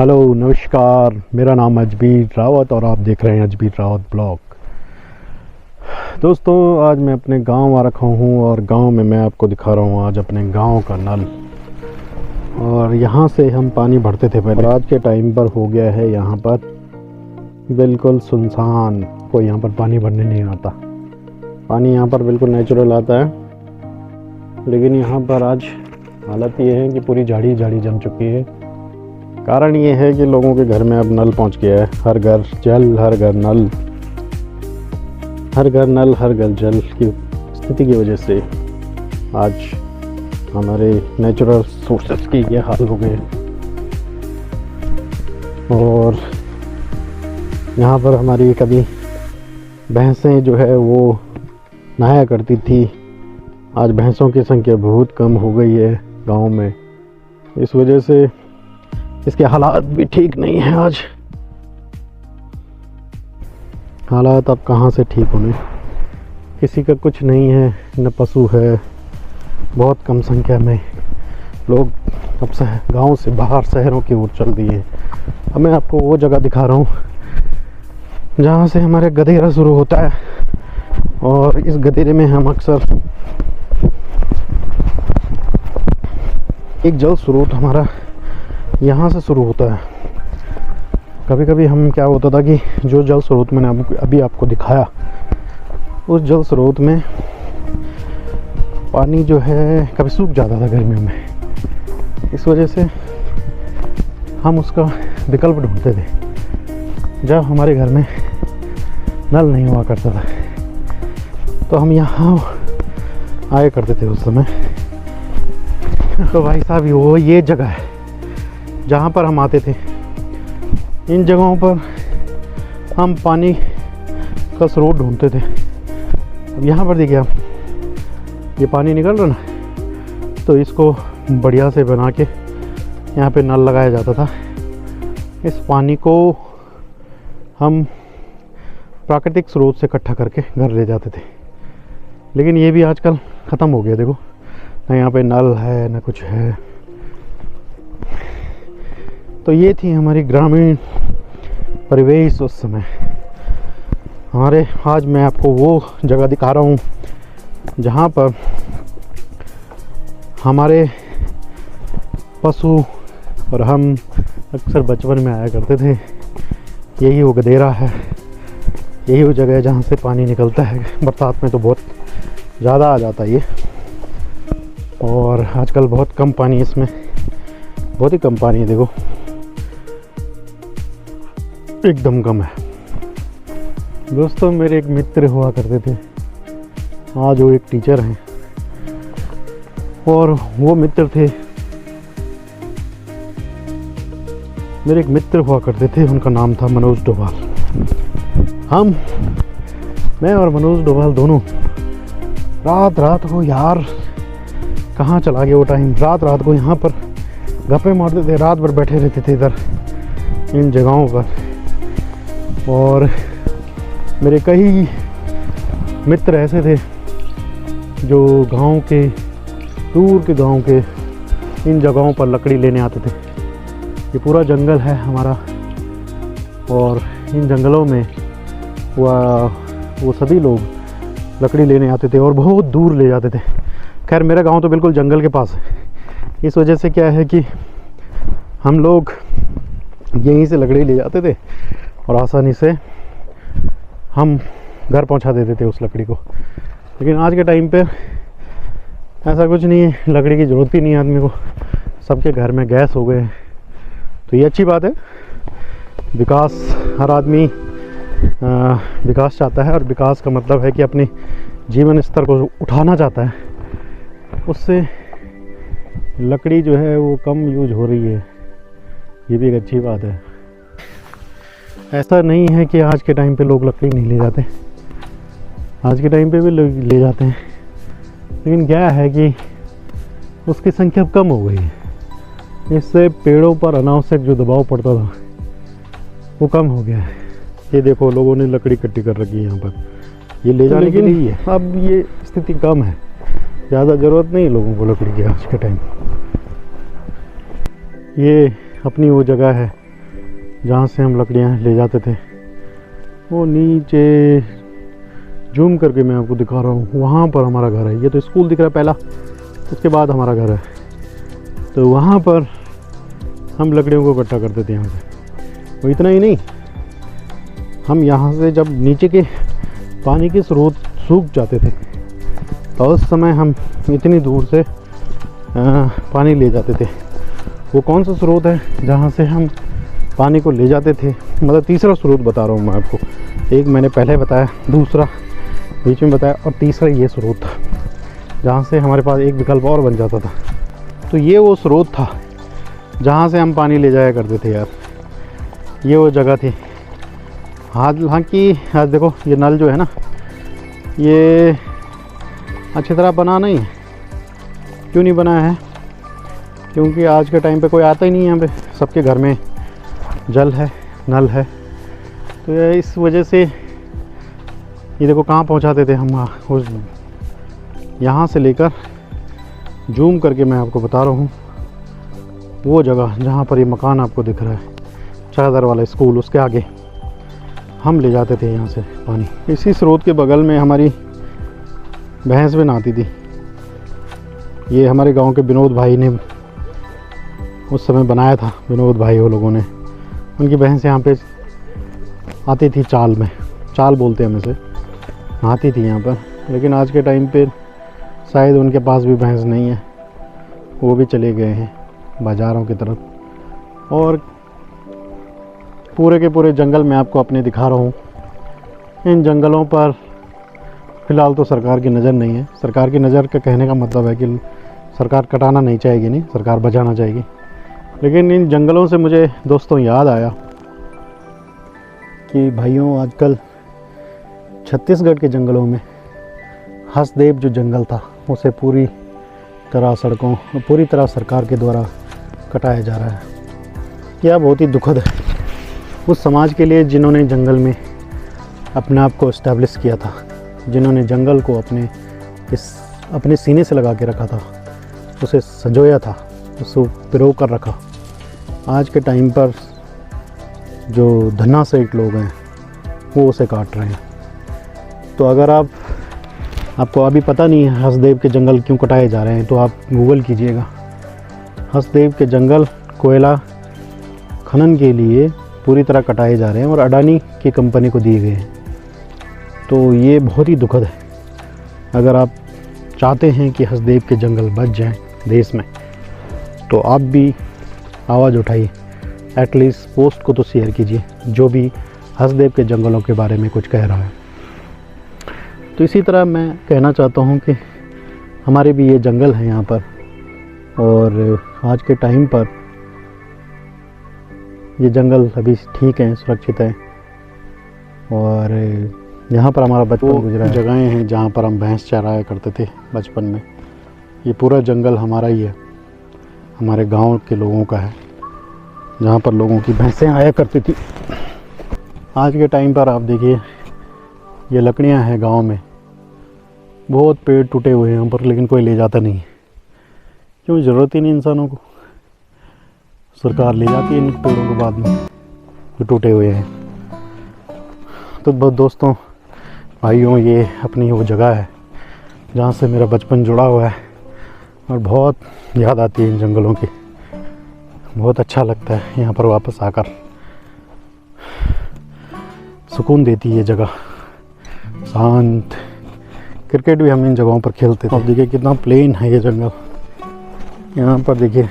Hello नमस्कार, मेरा नाम अजबीर रावत और आप देख रहे हैं अजबीर रावत ब्लॉग। दोस्तों, आज मैं अपने गांव आ रखा हूं और गांव में मैं आपको दिखा रहा हूं आज अपने गांव का नल। और यहां से हम पानी भरते थे पहले, आज के टाइम पर हो गया है यहां पर बिल्कुल सुनसान। कोई यहां पर पानी भरने नहीं आता। पानी यहां पर बिल्कुल नेचुरल आता है, लेकिन यहां पर आज हालत ये है कि पूरी झाड़ी जम चुकी है। कारण ये है कि लोगों के घर में अब नल पहुंच गया है। हर घर जल, हर घर नल, हर घर नल, हर घर जल की स्थिति की वजह से आज हमारे नेचुरल सोर्सेस की ये हाल हो गए। और यहाँ पर हमारी कभी भैंसें जो है वो नहाया करती थी। आज भैंसों की संख्या बहुत कम हो गई है गांव में। इस वजह से इसके हालात भी ठीक नहीं है। आज हालात अब कहाँ से ठीक होने, किसी का कुछ नहीं है, न पशु है। बहुत कम संख्या में लोग अब गांव से बाहर शहरों की ओर चल दिए। अब मैं आपको वो जगह दिखा रहा हूँ जहाँ से हमारे गधेरा शुरू होता है। और इस गधेरे में हम अक्सर एक जल स्रोत हमारा यहाँ से शुरू होता है। कभी कभी हम क्या होता था कि जो जल स्रोत मैंने अभी आपको दिखाया, उस जल स्रोत में पानी जो है कभी सूख जाता था गर्मियों में। इस वजह से हम उसका विकल्प ढूंढते थे जब हमारे घर में नल नहीं हुआ करता था। तो हम यहाँ आया करते थे उस समय। तो भाई साहब, वो ये जगह है जहाँ पर हम आते थे। इन जगहों पर हम पानी का स्रोत ढूंढते थे। अब यहाँ पर देखिए आप, ये पानी निकल रहा ना, तो इसको बढ़िया से बना के यहाँ पे नल लगाया जाता था। इस पानी को हम प्राकृतिक स्रोत से इकट्ठा करके घर ले जाते थे। लेकिन ये भी आजकल ख़त्म हो गया। देखो ना, यहाँ पे नल है ना कुछ है। तो ये थी हमारी ग्रामीण परिवेश उस समय हमारे। आज मैं आपको वो जगह दिखा रहा हूँ जहाँ पर हमारे पशु और हम अक्सर बचपन में आया करते थे। यही वो गधेरा है, यही वो जगह है जहाँ से पानी निकलता है। बरसात में तो बहुत ज़्यादा आ जाता है ये, और आजकल बहुत कम पानी इसमें, बहुत ही कम पानी है। देखो एकदम कम है। दोस्तों, मेरे एक मित्र हुआ करते थे, आज वो एक टीचर हैं। और वो मित्र थे, मेरे एक मित्र हुआ करते थे, उनका नाम था मनोज डोभाल। मैं और मनोज डोभाल दोनों रात को, यार कहाँ चला गया वो टाइम, रात को यहाँ पर गप्पे मारते थे। रात भर बैठे रहते थे इधर इन जगहों पर। और मेरे कई मित्र ऐसे थे जो गांव के, दूर के गांव के इन जगहों पर लकड़ी लेने आते थे। ये पूरा जंगल है हमारा, और इन जंगलों में वो सभी लोग लकड़ी लेने आते थे और बहुत दूर ले जाते थे। खैर, मेरा गांव तो बिल्कुल जंगल के पास है। इस वजह से क्या है कि हम लोग यहीं से लकड़ी ले जाते थे और आसानी से हम घर पहुंचा देते थे उस लकड़ी को। लेकिन आज के टाइम पे ऐसा कुछ नहीं है, लकड़ी की ज़रूरत ही नहीं है आदमी को। सबके घर में गैस हो गए। तो ये अच्छी बात है। विकास, हर आदमी विकास चाहता है, और विकास का मतलब है कि अपने जीवन स्तर को उठाना चाहता है। उससे लकड़ी जो है वो कम यूज हो रही है, ये भी एक अच्छी बात है। ऐसा नहीं है कि आज के टाइम पे लोग लकड़ी नहीं ले जाते, आज के टाइम पे भी लोग ले जाते हैं। लेकिन क्या है कि उसकी संख्या कम हो गई है। इससे पेड़ों पर अनावश्यक जो दबाव पड़ता था वो कम हो गया है। ये देखो, लोगों ने लकड़ी इकट्ठी कर रखी है यहाँ पर, ये ले जाने के लिए है। अब ये स्थिति कम है, ज़्यादा ज़रूरत नहीं लोगों को लकड़ी की आज के टाइम। ये अपनी वो जगह है जहाँ से हम लकड़ियाँ ले जाते थे। वो नीचे जूम करके मैं आपको दिखा रहा हूँ, वहाँ पर हमारा घर है। ये तो स्कूल दिख रहा है पहला, उसके बाद हमारा घर है। तो वहाँ पर हम लकड़ियों को इकट्ठा करते थे यहाँ से। वो इतना ही नहीं, हम यहाँ से जब नीचे के पानी के स्रोत सूख जाते थे तो उस समय हम इतनी दूर से पानी ले जाते थे। वो कौन सा स्रोत है जहाँ से हम पानी को ले जाते थे, मतलब तीसरा स्रोत बता रहा हूँ मैं आपको। एक मैंने पहले बताया, दूसरा बीच में बताया, और तीसरा ये स्रोत था जहाँ से हमारे पास एक विकल्प और बन जाता था। तो ये वो स्रोत था जहाँ से हम पानी ले जाया करते थे यार। ये वो जगह थी। हालांकि आज देखो ये नल जो है ना, ये अच्छी तरह बना नहीं है। क्यों नहीं बनाया है? क्योंकि आज के टाइम पे कोई आता ही नहीं है यहाँ पे। सबके घर में जल है, नल है। तो ये इस वजह से ये देखो कहाँ पहुँचाते थे हम। उस यहाँ से लेकर जूम करके मैं आपको बता रहा हूँ, वो जगह जहाँ पर ये मकान आपको दिख रहा है, चादर वाला स्कूल, उसके आगे हम ले जाते थे यहाँ से पानी। इसी स्रोत के बगल में हमारी भैंस भी नहाती थी। ये हमारे गांव के विनोद भाई ने उस समय बनाया था। विनोद भाई वो लोगों ने, उनकी भैंस यहाँ पे आती थी चाल में, चाल बोलते हैं हम इसे, नहाती थी यहाँ पर। लेकिन आज के टाइम पे शायद उनके पास भी भैंस नहीं है, वो भी चले गए हैं बाज़ारों की तरफ। और पूरे के पूरे जंगल मैं आपको अपने दिखा रहा हूँ। इन जंगलों पर फ़िलहाल तो सरकार की नज़र नहीं है। सरकार की नज़र का कहने का मतलब है कि सरकार कटाना नहीं चाहेगी, नहीं, सरकार बचाना चाहेगी। लेकिन इन जंगलों से मुझे दोस्तों याद आया कि भाइयों, आजकल छत्तीसगढ़ के जंगलों में हसदेव जो जंगल था उसे पूरी तरह सरकार के द्वारा कटाया जा रहा है। यह बहुत ही दुखद है उस समाज के लिए जिन्होंने जंगल में अपने आप को इस्टेब्लिश किया था, जिन्होंने जंगल को अपने सीने से लगा के रखा था, उसे संजोया था, उसे पिरो कर रखा। आज के टाइम पर जो धन्नासेठ लोग हैं वो उसे काट रहे हैं। तो अगर आपको अभी पता नहीं है हसदेव के जंगल क्यों कटाए जा रहे हैं, तो आप गूगल कीजिएगा। हसदेव के जंगल कोयला खनन के लिए पूरी तरह कटाए जा रहे हैं और अडानी की कंपनी को दिए गए हैं। तो ये बहुत ही दुखद है। अगर आप चाहते हैं कि हसदेव के जंगल बच जाएं देश में, तो आप भी आवाज़ उठाइए, एटलीस्ट पोस्ट को तो शेयर कीजिए जो भी हसदेव के जंगलों के बारे में कुछ कह रहा है। तो इसी तरह मैं कहना चाहता हूँ कि हमारे भी ये जंगल हैं यहाँ पर, और आज के टाइम पर ये जंगल अभी ठीक हैं, सुरक्षित हैं। और यहाँ पर हमारा बचपन गुजरा है। जगहें हैं जहाँ पर हम भैंस चराया करते थे बचपन में। ये पूरा जंगल हमारा ही है, हमारे गांव के लोगों का है, जहाँ पर लोगों की भैंसें आया करती थी। आज के टाइम पर आप देखिए, ये लकड़ियाँ हैं गांव में, बहुत पेड़ टूटे हुए हैं यहाँ पर, लेकिन कोई ले जाता नहीं है। क्यों? ज़रूरत ही नहीं इंसानों को। सरकार ले जाती है इन पेड़ों को बाद में जो टूटे हुए हैं। तो बहुत दोस्तों, भाइयों, ये अपनी वो जगह है जहाँ से मेरा बचपन जुड़ा हुआ है और बहुत याद आती है इन जंगलों की। बहुत अच्छा लगता है यहाँ पर वापस आकर, सुकून देती है ये जगह, शांत। क्रिकेट भी हम इन जगहों पर खेलते थे। अब देखिए कितना प्लेन है ये जंगल। यहाँ पर देखिए,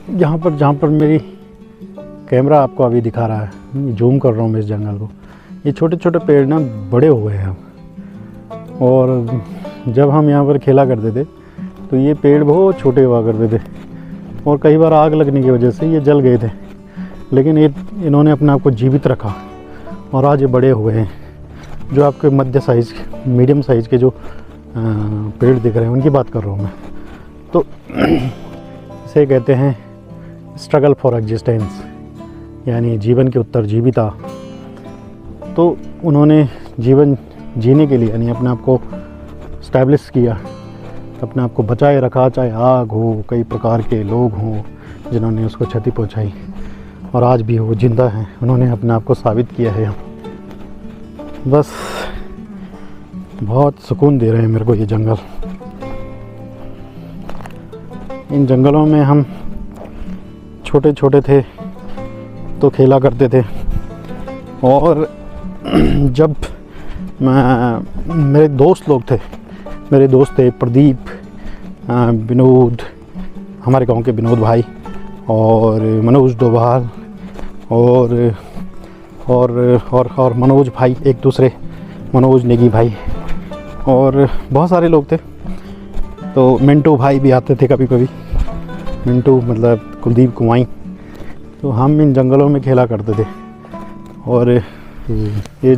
जहाँ पर मेरी कैमरा आपको अभी दिखा रहा है, जूम कर रहा हूँ मैं इस जंगल को। ये छोटे छोटे पेड़ ना बड़े हो गए हैं। और जब हम यहाँ पर खेला करते थे तो ये पेड़ बहुत छोटे हुआ करते थे, और कई बार आग लगने की वजह से ये जल गए थे। लेकिन इन्होंने अपने आप को जीवित रखा और आज ये बड़े हुए हैं। जो आपके मध्य साइज़, मीडियम साइज़ के जो पेड़ दिख रहे हैं उनकी बात कर रहा हूँ मैं। तो इसे कहते हैं स्ट्रगल फॉर एग्जिस्टेंस, यानी जीवन की उत्तरजीविता। तो उन्होंने जीवन जीने के लिए यानी अपने आप को स्टैब्लिश किया, अपने आप को बचाए रखा, चाहे आग हो, कई प्रकार के लोग हों जिन्होंने उसको क्षति पहुंचाई। और आज भी वो ज़िंदा हैं, उन्होंने अपने आप को साबित किया है। बस बहुत सुकून दे रहे हैं मेरे को ये जंगल। इन जंगलों में हम छोटे छोटे थे तो खेला करते थे, और जब मेरे दोस्त लोग थे, मेरे दोस्त थे प्रदीप, विनोद, हमारे गांव के विनोद भाई, और मनोज डोभाल, और मनोज भाई, एक दूसरे मनोज नेगी भाई, और बहुत सारे लोग थे। तो मिंटू भाई भी आते थे कभी कभी, मिंटू मतलब कुलदीप कुमाई। तो हम इन जंगलों में खेला करते थे। और ये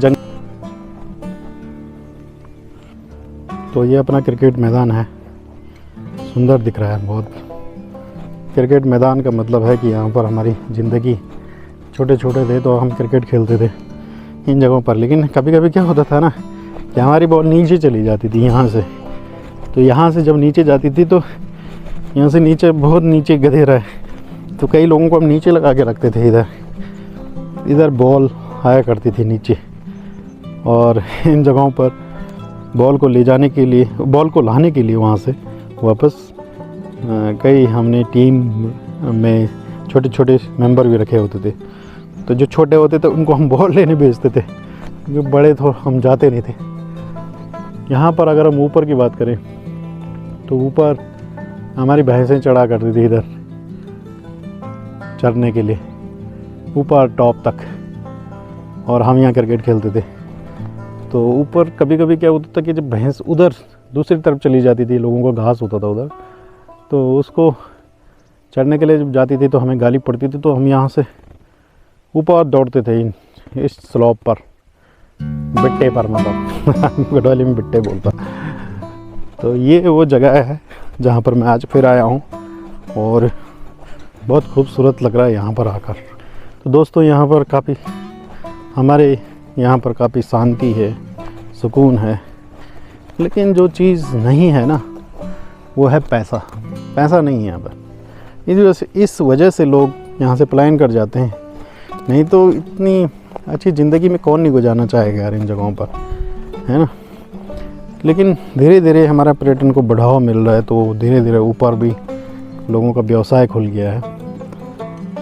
तो ये अपना क्रिकेट मैदान है, सुंदर दिख रहा है बहुत। क्रिकेट मैदान का मतलब है कि यहाँ पर हमारी ज़िंदगी, छोटे छोटे थे तो हम क्रिकेट खेलते थे इन जगहों पर। लेकिन कभी कभी क्या होता था ना कि हमारी बॉल नीचे चली जाती थी यहाँ से। तो यहाँ से जब नीचे जाती थी तो यहाँ से नीचे, बहुत नीचे गधेरा है, तो कई लोगों को हम नीचे लगा के रखते थे। इधर बॉल आया करती थी नीचे, और इन जगहों पर बॉल को ले जाने के लिए, बॉल को लाने के लिए वहाँ से वापस कई हमने टीम में छोटे छोटे मेंबर भी रखे होते थे। तो जो छोटे होते थे उनको हम बॉल लेने भेजते थे, जो बड़े तो हम जाते नहीं थे। यहाँ पर अगर हम ऊपर की बात करें तो ऊपर हमारी भैंसें चढ़ा करती थी इधर चरने के लिए, ऊपर टॉप तक, और हम यहाँ क्रिकेट खेलते थे। तो ऊपर कभी कभी क्या होता था कि जब भैंस उधर दूसरी तरफ चली जाती थी, लोगों को घास होता था उधर, तो उसको चढ़ने के लिए जब जाती थी तो हमें गाली पड़ती थी। तो हम यहाँ से ऊपर दौड़ते थे इस स्लॉप पर, बिट्टे पर, मतलब गढ़वाली में बिट्टे बोलता। तो ये वो जगह है जहाँ पर मैं आज फिर आया हूँ, और बहुत खूबसूरत लग रहा है यहाँ पर आकर। तो दोस्तों यहाँ पर काफ़ी, हमारे यहाँ पर काफ़ी शांति है, सुकून है। लेकिन जो चीज़ नहीं है ना वो है पैसा। पैसा नहीं है यहाँ पर, इस वजह से लोग यहाँ से पलायन कर जाते हैं। नहीं तो इतनी अच्छी ज़िंदगी में कौन नहीं गुजारना चाहेगा यार इन जगहों पर, है ना। लेकिन धीरे धीरे हमारा पर्यटन को बढ़ावा मिल रहा है, तो धीरे धीरे ऊपर भी लोगों का व्यवसाय खुल गया है,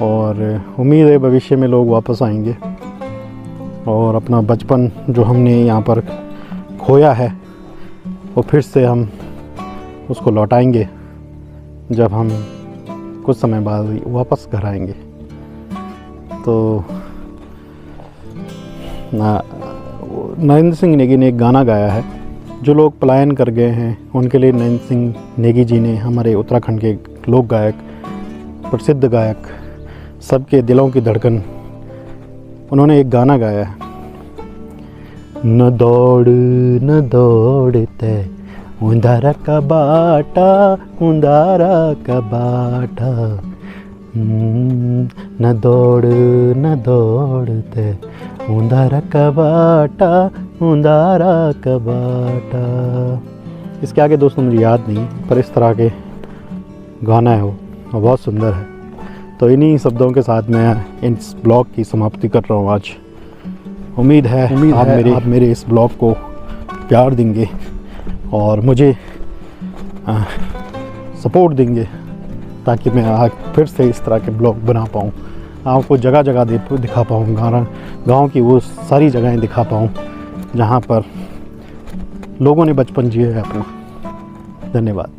और उम्मीद है भविष्य में लोग वापस आएंगे और अपना बचपन जो हमने यहाँ पर खोया है वो फिर से हम उसको लौटाएंगे जब हम कुछ समय बाद वापस घर आएंगे। तो नरेंद्र सिंह नेगी ने एक गाना गाया है, जो लोग पलायन कर गए हैं उनके लिए नरेंद्र सिंह नेगी जी ने, हमारे उत्तराखंड के लोक गायक, प्रसिद्ध गायक, सबके दिलों की धड़कन, उन्होंने एक गाना गाया है। न दौड़ते उंधारा का बाटा, उंधारा का बाटा, न दौड़ते उंधारा का बाटा, उंधारा का बाटा। इसके आगे दोस्तों मुझे याद नहीं, पर इस तरह के गाना है वो, बहुत सुंदर है। तो इन्हीं शब्दों के साथ मैं इस ब्लॉग की समाप्ति कर रहा हूँ आज। उम्मीद है आप मेरे इस ब्लॉग को प्यार देंगे और मुझे सपोर्ट देंगे, ताकि मैं आज फिर से इस तरह के ब्लॉग बना पाऊँ, आपको जगह जगह दिखा पाऊँ, गाँव की वो सारी जगहें दिखा पाऊँ जहाँ पर लोगों ने बचपन जिया है अपना। धन्यवाद।